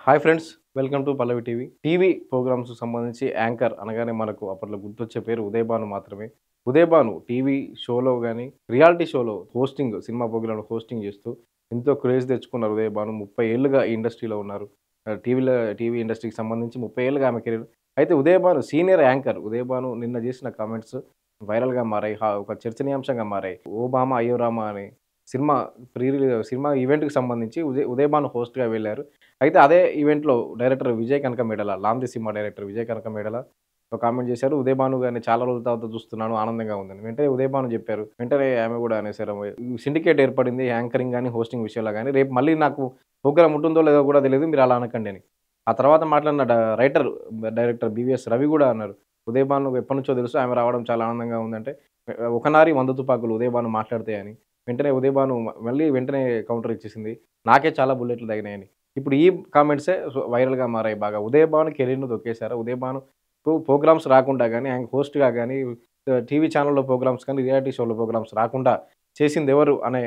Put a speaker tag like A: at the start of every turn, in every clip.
A: Hi friends, welcome to Pallavi TV. TV programmes సంబంధించి anchor అనగానే మనకు అప్పట్లో గుర్తొచ్చే పేరు ఉదయ్ భాను మాత్రమే. ఉదయ్ భాను టీవీ షోలో గాని, రియాలిటీ షోలో హోస్టింగ్ సినిమా ప్రోగ్రామ్‌లో హోస్టింగ్ చేస్తూ ఎంతో క్రేజ్ తెచ్చుకున్నారు ఉదయ్ భాను. 30 ఏళ్లుగా ఈ ఇండస్ట్రీలో ఉన్నారు. టీవీ ఇండస్ట్రీకి సంబంధించి 30 ఏళ్లుగా ఆమె కెరీర్. అయితే ఉదయ్ భాను సీనియర్ యాంకర్. ఉదయ్ భాను నిన్న చేసిన కామెంట్స్ వైరల్‌గా మారాయి. ఒక చర్చనీయాంశంగా మారాయి. 'ఓ భామ అయ్యో రామ' అని సినిమా సినిమా ఈవెంట్‌కి సంబంధించి ఉదయ్ భాను హోస్ట్‌గా వెళ్లారు. అయితే అదే ఈవెంట్‌లో డైరెక్టర్ విజయ్ కనకమేడల, 'లాంది' సినిమా డైరెక్టర్ విజయ్ కనకమేడల ఒక కామెంట్ చేశారు. ఉదయ్ భాను గారిని చాలా రోజుల తర్వాత చూస్తున్నాను, ఆనందంగా ఉందని. వెంటనే ఉదయ్ భాను చెప్పారు. వెంటనే ఆమె కూడా అనేసారు. సిండికేట్ ఏర్పడింది యాంకరింగ్ గాని, హోస్టింగ్ విషయంలో గాని. రేపు మళ్ళీ నాకు ప్రోగ్రామ్ ఉంటుందో లేదో కూడా తెలీదు. మీరు అలా అనకండి అని. ఆ తర్వాత మాట్లాడిన డైరెక్టర్ బీవీఎస్ రవి కూడా అన్నారు. ఉదయ్ భాను ఎప్పటినుంచో తెలుసు. ఆమె రావడం చాలా ఆనందంగా ఉందంటే, ఒక నారి 100 తుపాకులు ఉదయ్ భాను మాట్లాడితే అని. వెంటనే ఉదయ్ భాను మళ్ళీ వెంటనే కౌంటర్ ఇచ్చేసింది. నాకే చాలా బుల్లెట్లు తగినాయని. ఇప్పుడు ఈ కామెంట్సే వైరల్‌గా మారాయి బాగా. ఉదయ్ భాను కెరీర్‌ను తొక్కేశారు. ఉదయ్ భానుకు ప్రోగ్రామ్స్ రాకుండా గాని, ఆయన హోస్ట్‌గా గాని, టీవీ ఛానెల్‌లో ప్రోగ్రామ్స్ కానీ, రియాలిటీ షోలో ప్రోగ్రామ్స్ రాకుండా చేసిందెవరు అనే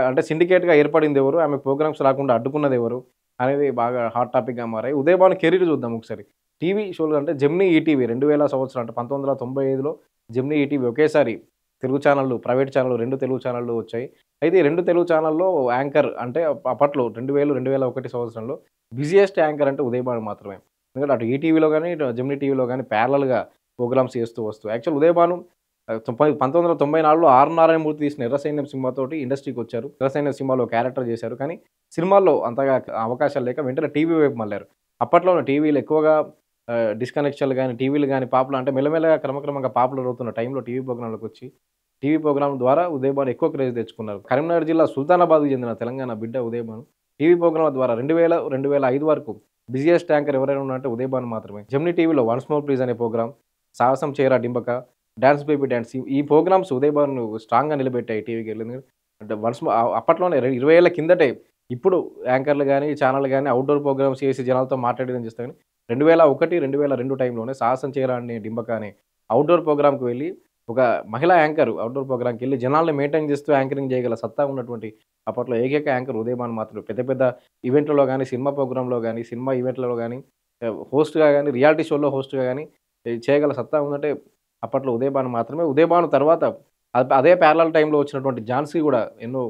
A: అంటే సిండికేట్‌గా ఏర్పడిందెవరు? ఆమెకు ప్రోగ్రామ్స్ రాకుండా అడ్డుకున్నదెవరు? అనేది బాగా హాట్ టాపిక్‌గా మారాయి. ఉదయ్ భాను కెరీర్ చూద్దాం ఒకసారి. టీవీ షోలు అంటే జెమినీ ఈటీవీ 2000 సంవత్సరం అంటే 1995లో జెమినీ ఈటీవీ ఒకేసారి తెలుగు ఛానెల్‌లు, ప్రైవేట్ ఛానెల్‌లు 2 తెలుగు ఛానెల్‌లు వచ్చాయి. అయితే ఈ 2 తెలుగు ఛానెల్‌లో యాంకర్ అంటే అప్పట్లో 2000, 2001 సంవత్సరంలో బిజియెస్ట్ యాంకర్ అంటే ఉదయ్ భాను మాత్రమే. ఎందుకంటే అటు ఈటీవీలో గాని, ఇటు జెమినీ టీవీలో గాని ప్యారలల్‌గా ప్రోగ్రామ్స్ చేస్తూ వస్తూ యాక్చువల్ ఉదయ్ భాను 1994లో ఆర్ నారాయణమూర్తి తీసిన 'ఎర్ర సైన్యం' సినిమాతోటి ఇండస్ట్రీకొచ్చారు. 'ఎర్ర సైన్యం' సినిమాలో క్యారెక్టర్ చేశారు. కానీ సినిమాల్లో అంతగా అవకాశాలు లేక వెంటనే టీవీ వైపు మళ్లారు. అప్పట్లోనే టీవీలు ఎక్కువగా డిస్‌కనెక్షన్‌లు గాని, టీవీలు గాని పాపులర్ అంటే మెల్లమెల్లగా క్రమక్రమంగా పాపులర్ అవుతున్న టైంలో టీవీ ప్రోగ్రామ్‌లకొచ్చి టీవీ ప్రోగ్రామ్ ద్వారా ఉదయ్ భాను ఎక్కువ క్రేజ్ తెచ్చుకున్నారు. కరీంనగర్ జిల్లా సుల్తానాబాద్‌కు చెందిన తెలంగాణ బిడ్డ ఉదయ్ భాను. టీవీ ప్రోగ్రామ్‌ల ద్వారా 2000, 2005 వరకు బిజియెస్ట్ యాంకర్ ఎవరైనా ఉన్నారంటే ఉదయ్ భాను మాత్రమే. జెమినీ టీవీలో 'వన్స్ మోర్ ప్లీజ్' అనే ప్రోగ్రామ్, 'సాహసం చేయరా డింబక', 'డాన్స్ బేబీ డాన్స్' ఈ ప్రోగ్రామ్స్ ఉదయ్ భానును స్ట్రాంగ్‌గా నిలబెట్టాయి టీవీకెళ్ళింది. అంటే అప్పట్లోనే 20 ఏళ్ల కిందటే ఇప్పుడు యాంకర్‌లు గాని, ఛానెల్‌లు గాని ఔట్‌డోర్ ప్రోగ్రామ్స్ చేసి జనాలతో మాట్లాడడం చేస్తా గాని 2001, 2002 టైంలోనే 'సాహసం చేయరా అండి డింబక' అనే ఔట్‌డోర్ ప్రోగ్రామ్‌కి వెళ్లి ఒక మహిళా యాంకర్ ఔట్‌డోర్ ప్రోగ్రామ్‌కెళ్ళి జనాల్ని మెయింటైన్ చేస్తూ యాంకరింగ్ చేయగల సత్తా ఉన్నటువంటి అప్పట్లో ఏకైక యాంకర్ ఉదయ్ భాను మాత్రమే. పెద్ద పెద్ద ఈవెంట్‌లలో గాని, సినిమా ప్రోగ్రామ్‌లో గాని, సినిమా ఈవెంట్‌లలో గాని, హోస్ట్‌గా గాని, రియాలిటీ షోలో హోస్ట్‌గా గాని చేయగల సత్తా ఉందంటే అప్పట్లో ఉదయ్ భాను మాత్రమే. ఉదయ్ భాను తర్వాత అదే ప్యారలల్ టైమ్‌లో వచ్చినటువంటి 'ఝాన్సీ' కూడా ఎన్నో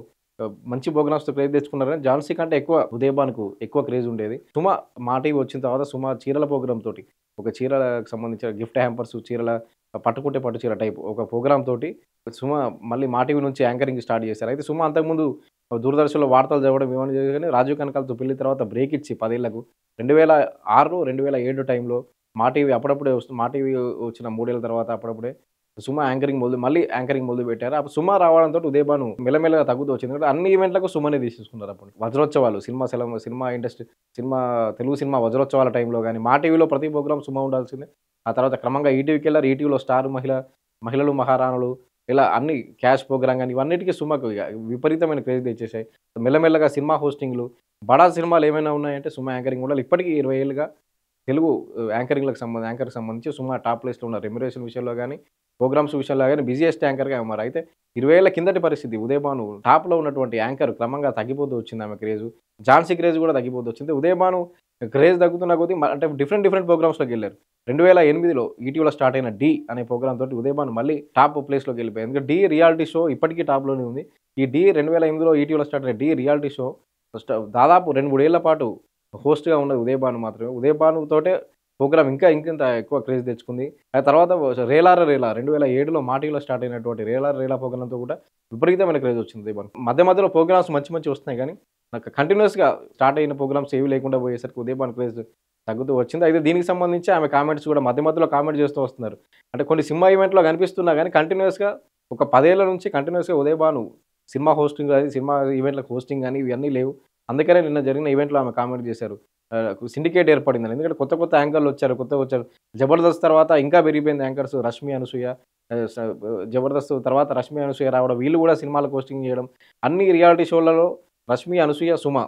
A: మంచి ప్రోగ్రామ్స్‌తో క్రేజ్ తెచ్చుకున్నారు గానీ 'ఝాన్సీ' కంటే ఎక్కువ ఉదయ్ భానుకు ఎక్కువ క్రేజ్ ఉండేది. 'సుమ' మా టీవీ వచ్చిన తర్వాత 'సుమ' చీరల ప్రోగ్రామ్ తోటి ఒక చీరలకు సంబంధించిన గిఫ్ట్ హ్యాంపర్స్, చీరల పట్టుకుంటే పట్టు చీర టైప్ ఒక ప్రోగ్రామ్ తోటి 'సుమ' మళ్ళీ మా టీవీ నుంచి యాంకరింగ్ స్టార్ట్ చేశారు. అయితే 'సుమ' అంతకుముందు దూరదర్శన్‌లో వార్తలు చదవడం ఇవన్నీ చేసేది గానీ 'రాజీవ్ కనకాలతో' పెళ్లి తర్వాత బ్రేక్ ఇచ్చి 10 ఏళ్లకు 2006, 2007 టైంలో మా టీవీ అప్పుడప్పుడే మా టీవీ వచ్చిన 3 ఏళ్ల తర్వాత అప్పుడప్పుడే మళ్ళీ యాంకరింగ్ మొదలుపెట్టారు. అప్పుడు 'సుమ' రావడంతోటి ఉదయ్ భాను మెల్లమెల్లగా తగ్గుతూ వచ్చింది. ఎందుకంటే అన్ని ఈవెంట్‌లకు 'సుమనే' తీసేసుకున్నారు అప్పుడు. వజ్రోత్సవాలు సినిమా ఇండస్ట్రీ తెలుగు సినిమా వజ్రోత్సవాల టైంలో గాని, మా టీవీలో ప్రతి ప్రోగ్రామ్ 'సుమ' ఉండాల్సిందే. ఆ తర్వాత క్రమంగా ఈటీవీకెళ్లారు. ఈటీవీలో స్టార్ మహిళలు మహారాణులు ఇలా అన్ని క్యాష్ ప్రోగ్రామ్ గాని ఇవన్నిటికి 'సుమ'కు ఇగ విపరీతమైన క్రేజ్ తెచ్చేసాయి. మెల్లమెల్లగా సినిమా హోస్టింగ్‌లు, బడా సినిమాలు ఏమైనా ఉన్నాయంటే 'సుమ' యాంకరింగ్ ఉండాలి. ఇప్పటికి 20 ఏళ్లుగా తెలుగు యాంకర్‌కి సంబంధించి 'సుమ' టాప్ ప్లేస్‌లో ఉన్నారు. రెమ్యునరేషన్ విషయంలో గాని, ప్రోగ్రామ్స్ విషయంలో గాని బిజియెస్ట్ యాంకర్‌గా ఉన్నారు. అయితే 20 ఏళ్ల కిందటి పరిస్థితి. ఉదయ్ భాను టాప్‌లో ఉన్నటువంటి యాంకర్ క్రమంగా తగ్గిపోతూ వచ్చింది ఆమె క్రేజు. 'ఝాన్సీ' క్రేజ్ కూడా తగ్గిపోతూ వచ్చింది. ఉదయ్ భాను క్రేజ్ తగ్గుతున్న కొద్దీ అంటే డిఫరెంట్ ప్రోగ్రామ్స్‌లోకెళ్లారు. 2008లో ఈటీవీలో స్టార్ట్ అయిన 'ఢీ' అనే ప్రోగ్రామ్ తోటి ఉదయ్ భాను మళ్ళీ టాప్ ప్లేస్‌లోకి వెళ్ళిపోయారు. ఎందుకంటే 'ఢీ' రియాలిటీ షో ఇప్పటికీ టాప్‌లోనే ఉంది. ఈ 'ఢీ' 2008లో ఈటీవీలో స్టార్ట్ అయిన 'ఢీ' రియాలిటీ షో దాదాపు 2, 3 ఏళ్ల పాటు హోస్ట్‌గా ఉన్నది ఉదయ్ భాను మాత్రమే. ఉదయ్ భాను తోటే ప్రోగ్రామ్ ఇంకింత ఎక్కువ క్రేజ్ తెచ్చుకుంది. ఆ తర్వాత 'రేలార రేలా' 2007లో మా టీవీలో స్టార్ట్ అయినటువంటి 'రేలార రేలా' ప్రోగ్రామ్‌తో కూడా విపరీతమైన క్రేజ్ వచ్చింది ఉదయ్ భానుకు. మధ్యలో ప్రోగ్రామ్స్ మంచి వస్తున్నాయి గానీ, నాకు కంటిన్యూయస్‌గా స్టార్ట్ అయిన ప్రోగ్రామ్స్ ఏవి లేకుండా పోయేసరికి ఉదయ్ భాను క్రేజ్ తగ్గుతూ వచ్చింది. అయితే దీనికి సంబంధించి ఆమె కామెంట్స్ కూడా మధ్యలో కామెంట్ చేస్తూ వస్తున్నారు. అంటే కొన్ని సినిమా ఈవెంట్‌లో కనిపిస్తున్నా గానీ కంటిన్యూయస్‌గా ఒక 10 ఏళ్ల నుంచి కంటిన్యూయస్‌గా ఉదయ్ భాను సినిమా హోస్టింగ్ గాని, సినిమా ఈవెంట్‌లకు హోస్టింగ్ గాని ఇవన్నీ లేవు. అందుకనే నిన్న జరిగిన ఈవెంట్‌లో ఆమె కామెంట్ చేశారు. సిండికేట్ ఏర్పడిందని. ఎందుకంటే కొత్త యాంకర్‌లొచ్చారు. కొత్తగొచ్చారు. 'జబర్దస్త్' తర్వాత ఇంకా పెరిగిపోయింది యాంకర్స్ 'రష్మి అనసూయ'. 'జబర్దస్త్' తర్వాత 'రష్మి అనసూయ' రావడం. వీళ్ళు కూడా సినిమాలకు హోస్టింగ్ చేయడం. అన్ని రియాలిటీ షోలలో 'రష్మి అనసూయ', 'సుమ'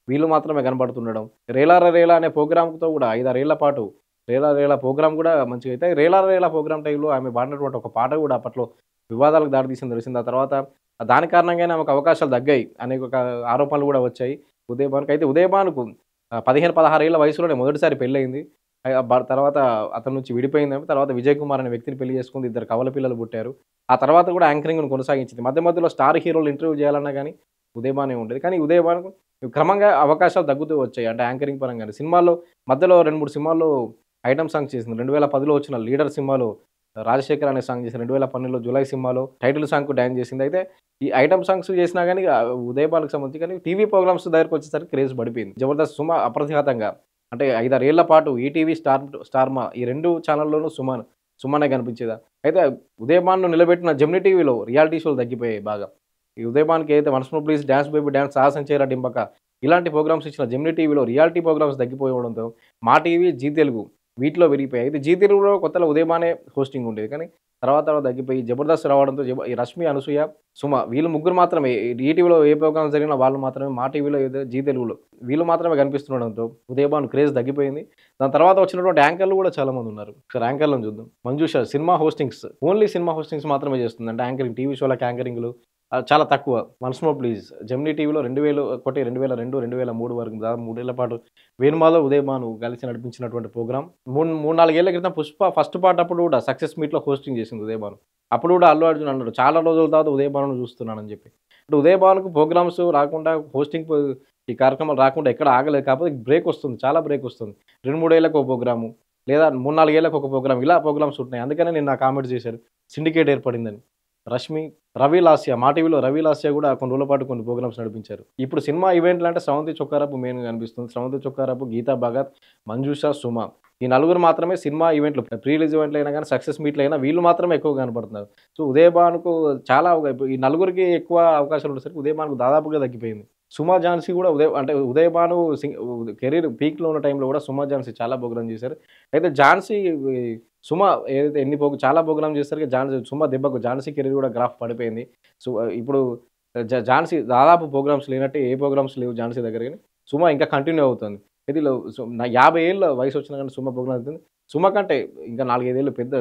A: వీళ్ళు మాత్రమే కనబడుతుండడం. 'రేలార రేలా' అనే ప్రోగ్రామ్‌తో కూడా 5, 6 ఏళ్ల పాటు 'రేలార రేలా' ప్రోగ్రామ్ కూడా మంచిగా అయితే 'రేలార రేలా' ప్రోగ్రామ్ టైంలో ఆమె పాడినటువంటి ఒక పాట కూడా అప్పట్లో వివాదాలకు దారితీసింది తెలిసింది. ఆ తర్వాత దాని కారణంగానే ఆమెకు అవకాశాలు తగ్గాయి అనే ఒక ఆరోపణలు కూడా వచ్చాయి ఉదయ్ భానుకు. అయితే ఉదయ్ భానుకు 15, 16 ఏళ్ల వయసులోనే మొదటిసారి పెళ్లయింది. తర్వాత అతని నుంచి విడిపోయిందామె. తర్వాత విజయ్ కుమార్ అనే వ్యక్తిని పెళ్లి చేసుకుంది. ఇద్దరు కవల పిల్లలు పుట్టారు. ఆ తర్వాత కూడా యాంకరింగ్‌ను కొనసాగించింది. మధ్య మధ్యలో స్టార్ హీరోలు ఇంటర్వ్యూ చేయాలన్నా గాని ఉదయభానే ఉండేది. కానీ ఉదయభానుకు క్రమంగా అవకాశాలు తగ్గుతూ వచ్చాయి. అంటే యాంకరింగ్ పరంగానే. సినిమాల్లో మధ్యలో 2, 3 సినిమాల్లో ఐటెమ్ సాంగ్స్ చేసింది. 2010లో వచ్చిన 'లీడర్' సినిమాలో 'రాజశేఖర్' అనే సాంగ్ చేసింది. 2012లో 'జులై' సినిమాలో టైటిల్ సాంగ్‌కు డాన్స్ చేసింది. అయితే ఈ ఐటెమ్ సాంగ్స్ చేసినా గాని ఉదయభానుకు సంబంధించి కానీ టీవీ ప్రోగ్రామ్స్ దగ్గరకొచ్చేసరికి క్రేజ్ పడిపోయింది. 'జబర్దస్త్' సుమ అప్రతిహతంగా అంటే 5, 6 ఏళ్ల పాటు ఈటీవీ, స్టార్మా ఈ 2 ఛానల్‌లోనూ సుమనే కనిపించేదా. అయితే ఉదయభాన్‌ను నిలబెట్టిన జెమినీ టీవీలో రియాలిటీ షోలు తగ్గిపోయాయి బాగా. ఈ ఉదయభాన్‌కి ఏదైతే 'once more please', 'dance baby dance', 'సాహసం చేయరా డింబక' ఇలాంటి ప్రోగ్రామ్స్ ఇచ్చిన జెమినీ టీవీలో రియాలిటీ ప్రోగ్రామ్స్ తగ్గిపోవడంతో మా టీవీ, జీ తెలుగు వీటిలో పెరిగిపోయాయి. అయితే జీ తెలుగులో కొత్తలో ఉదయభానే హోస్టింగ్ ఉండేది. కానీ తర్వాత తర్వాత తగ్గిపోయి 'జబర్దస్త్' రావడంతో ఈ 'రష్మి', 'అనసూయ', 'సుమ' వీళ్ళు ముగ్గురు మాత్రమే ఈటీవీలో ఏ ప్రోగ్రామ్స్ జరిగినా వాళ్ళు మాత్రమే, మా టీవీలో ఏదో జీ తెలుగులో వీళ్ళు మాత్రమే కనిపిస్తుండడంతో ఉదయభాను క్రేజ్ తగ్గిపోయింది. దాని తర్వాత వచ్చినటువంటి యాంకర్‌లు కూడా చాలామంది ఉన్నారు. ఒకసారి యాంకర్‌లను చూద్దాం. Manjusha cinema hostings, only cinema hostings మాత్రమే చేస్తుంది. అంటే యాంకరింగ్ టీవీ షోలకి యాంకరింగ్‌లు చాలా తక్కువ. 'వన్స్ మోర్ ప్లీజ్' జెమినీ టీవీలో 2001, 2002, 2003 వరకు దాదాపు 3 ఏళ్ల పాటు వేణుమాధవ్, ఉదయభాను కలిసి నడిపించినటువంటి ప్రోగ్రామ్. 3, 4 ఏళ్ల క్రితం 'పుష్ప' ఫస్ట్ పార్ట్ అప్పుడు కూడా సక్సెస్ మీట్‌లో హోస్టింగ్ చేసింది ఉదయభాను. అప్పుడు కూడా అల్లు అర్జున్ అన్నాడు చాలా రోజుల తర్వాత ఉదయభానుని చూస్తున్నానని చెప్పి. అంటే ఉదయభానుకు ప్రోగ్రామ్స్ రాకుండా ఈ కార్యక్రమాలు రాకుండా ఎక్కడ ఆగలేదు. కాకపోతే బ్రేక్ వస్తుంది. చాలా బ్రేక్ వస్తుంది. 2, 3 ఏళ్లకు ఒక ప్రోగ్రాము లేదా 3, 4 ఏళ్లకు ఒక ప్రోగ్రామ్ ఇలా ప్రోగ్రామ్స్ ఉంటున్నాయి. అందుకనే నిన్న కామెంట్స్ చేశారు. సిండికేట్ ఏర్పడిందని. రష్మి, రవి లాస్య మా టీవీలో రవి లాస్య కూడా కొన్ని రోజుల పాటు కొన్ని ప్రోగ్రామ్స్ నడిపించారు. ఇప్పుడు సినిమా ఈవెంట్లు అంటే స్రవంతి చొక్కారపు మెయిన్‌గా కనిపిస్తుంది. స్రవంతి చొక్కారపు, గీతా భగత్, మంజుష, సుమ ఈ నలుగురు మాత్రమే సినిమా ఈవెంట్లు ప్రీ రిలీజ్ ఈవెంట్లు అయినా గాని, సక్సెస్ మీట్‌లు అయినా వీళ్ళు మాత్రమే ఎక్కువగా కనపడుతున్నారు. సో, ఉదయభానుకు చాలా ఈ నలుగురికి ఎక్కువ అవకాశాలు ఉండేసరికి ఉదయభానుకు దాదాపుగా తగ్గిపోయింది. సుమ, ఝాన్సీ కూడా ఉదయభాను కెరీర్ పీక్‌లో ఉన్న టైంలో కూడా సుమ, ఝాన్సీ చాలా ప్రోగ్రామ్ చేశారు. అయితే ఝాన్సీ సుమ ఏదైతే చాలా ప్రోగ్రామ్ చేసేసరికి సుమ దెబ్బకు ఝాన్సీ కెరీర్ కూడా గ్రాఫ్ పడిపోయింది. సో, ఇప్పుడు ఝాన్సీ దాదాపు ప్రోగ్రామ్స్ లేనట్టే ఏ ప్రోగ్రామ్స్ లేవు ఝాన్సీ దగ్గర గాని. సుమ ఇంకా కంటిన్యూ అవుతుంది. ఇది 50 ఏళ్ల వయసు వచ్చినా గాని సుమ ప్రోగ్రామ్ అవుతుంది. సుమ కంటే ఇంకా 4, 5 ఏళ్ళు పెద్ద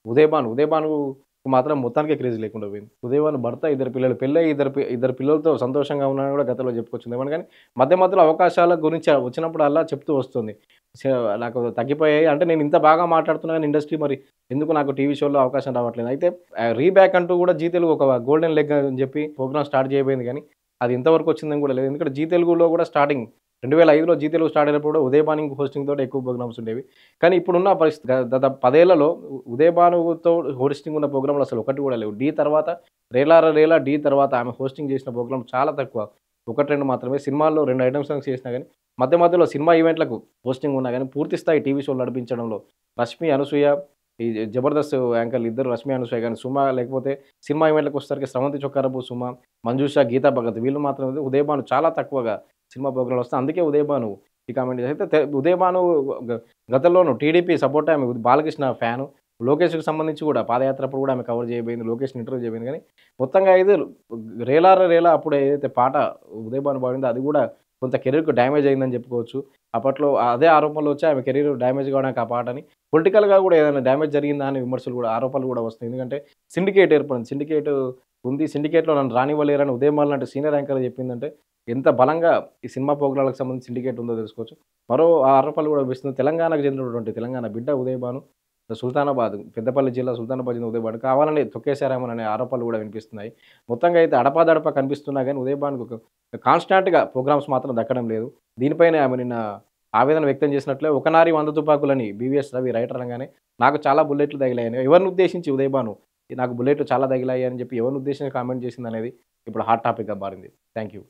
A: ఉదయభానుకు మాత్రం మొత్తానికే క్రేజ్ లేకుండా పోయింది. ఉదయభాను భర్త, 2 పిల్లలు పెళ్ళై ఇద్దరు పిల్లలతో సంతోషంగా ఉన్నానని కూడా గతంలో చెప్పుకొచ్చింది. ఏమని గాని మధ్య మధ్యలో అవకాశాల గురించి వచ్చినప్పుడల్లా చెప్తూ వస్తుంది. స నాకు తగ్గిపోయాయి. అంటే నేను ఇంత బాగా మాట్లాడుతున్నా గాని ఇండస్ట్రీ మరి ఎందుకు నాకు టీవీ షోలో అవకాశం రావట్లేదు. అయితే రీబ్యాక్ అంటూ కూడా జీ తెలుగు ఒక గోల్డెన్ లెగ్ అని చెప్పి ప్రోగ్రామ్ స్టార్ట్ చేయబోయింది గానీ అది ఎంతవరకు వచ్చిందని కూడా లేదు. ఎందుకంటే జీ తెలుగులో కూడా స్టార్టింగ్ 2005లో జీ తెలుగు స్టార్ట్ అయినప్పుడు కూడా ఉదయభాను హోస్టింగ్ తోటి ఎక్కువ ప్రోగ్రామ్స్ ఉండేవి. కానీ ఇప్పుడున్న పరిస్థితి దాదాపు 10 ఏళ్లలో ఉదయభానుతో హోస్టింగ్ ఉన్న ప్రోగ్రామ్‌లు అసలు ఒకటి కూడా లేవు. 'ఢీ' తర్వాత 'రేలార రేలా', 'ఢీ' తర్వాత ఆమె హోస్టింగ్ చేసిన ప్రోగ్రామ్ చాలా తక్కువ. 1, 2 మాత్రమే. సినిమాల్లో 2 ఐటెమ్ సాంగ్స్ చేసినా గాని మధ్య మధ్యలో సినిమా ఈవెంట్‌లకు హోస్టింగ్ ఉన్నా గాని పూర్తి స్థాయి టీవీ షోలు నడిపించడంలో రష్మి, అనసూయ ఈ 'జబర్దస్త్' యాంకర్‌లు ఇద్దరు రష్మి, అనసూయ గాని సుమ లేకపోతే సినిమా ఈవెంట్‌లకు వచ్చేసరికి స్రవంతి చొక్కారపు, సుమ, మంజుష, గీతా భగత్ వీళ్ళు మాత్రమే. ఉదయభాను చాలా తక్కువగా సినిమా ప్రోగ్రామ్‌లు వస్తాయి. అందుకే ఉదయభాను ఈ కామెంట్ అయితే ఉదయభాను గతంలోను టీడీపీ సపోర్ట్ ఆమె బాలకృష్ణ ఫ్యాను. లోకేష్‌కి సంబంధించి కూడా పాదయాత్ర అప్పుడు కూడా ఆమె కవర్ చేయబోయింది. లోకేష్‌ని ఇంటర్వ్యూ చేయబోయింది. కానీ మొత్తంగా అయితే 'రేలార రేలా' అప్పుడు ఏదైతే పాట ఉదయభాను పాడిందో అది కూడా కొంత కెరీర్‌కు డ్యామేజ్ అయిందని చెప్పుకోవచ్చు. అప్పట్లో అదే ఆరోపణలు వచ్చాయి ఆమె కెరీర్ డ్యామేజ్ కావడానికి ఆ పాటని. పొలిటికల్‌గా కూడా ఏదైనా డ్యామేజ్ జరిగిందా అనే విమర్శలు కూడా ఆరోపణలు కూడా వస్తాయి. ఎందుకంటే సిండికేట్ ఏర్పడింది. సిండికేట్ ఉంది. సిండికేట్‌లో నన్ను రానివ్వలేరని ఉదయభాను లాంటి సీనియర్ యాంకర్ చెప్పిందంటే ఎంత బలంగా ఈ సినిమా ప్రోగ్రామ్‌లకు సంబంధించి సిండికేట్ ఉందో తెలుసుకోవచ్చు. మరో ఆరోపణలు కూడా వినిపిస్తుంది. తెలంగాణకు చెందినటువంటి తెలంగాణ బిడ్డ ఉదయభాను సుల్తానాబాద్, పెద్దపల్లి జిల్లా సుల్తానాబాద్ చెందిన ఉదయభాను కావాలని తొక్కేశారేమోననే ఆరోపణలు కూడా వినిపిస్తున్నాయి. మొత్తంగా అయితే అడపాదడపా కనిపిస్తున్నా గానీ ఉదయభానుకు కాన్‌స్టాంట్‌గా ప్రోగ్రామ్స్ మాత్రం దక్కడం లేదు. దీనిపైనే ఆమె నిన్న ఆవేదన వ్యక్తం చేసినట్లే 'ఒకనారి 100 తుపాకులని' బీవీఎస్ రవి రైటర్ అనగానే నాకు చాలా బుల్లెట్లు తగిలాయని ఎవరిని ఉద్దేశించి ఉదయభాను నాకు బుల్లెట్లు చాలా తగిలాయి అని చెప్పి ఎవరిని ఉద్దేశించి కామెంట్ చేసిందనేది ఇప్పుడు హాట్ టాపిక్‌గా మారింది. Thank you.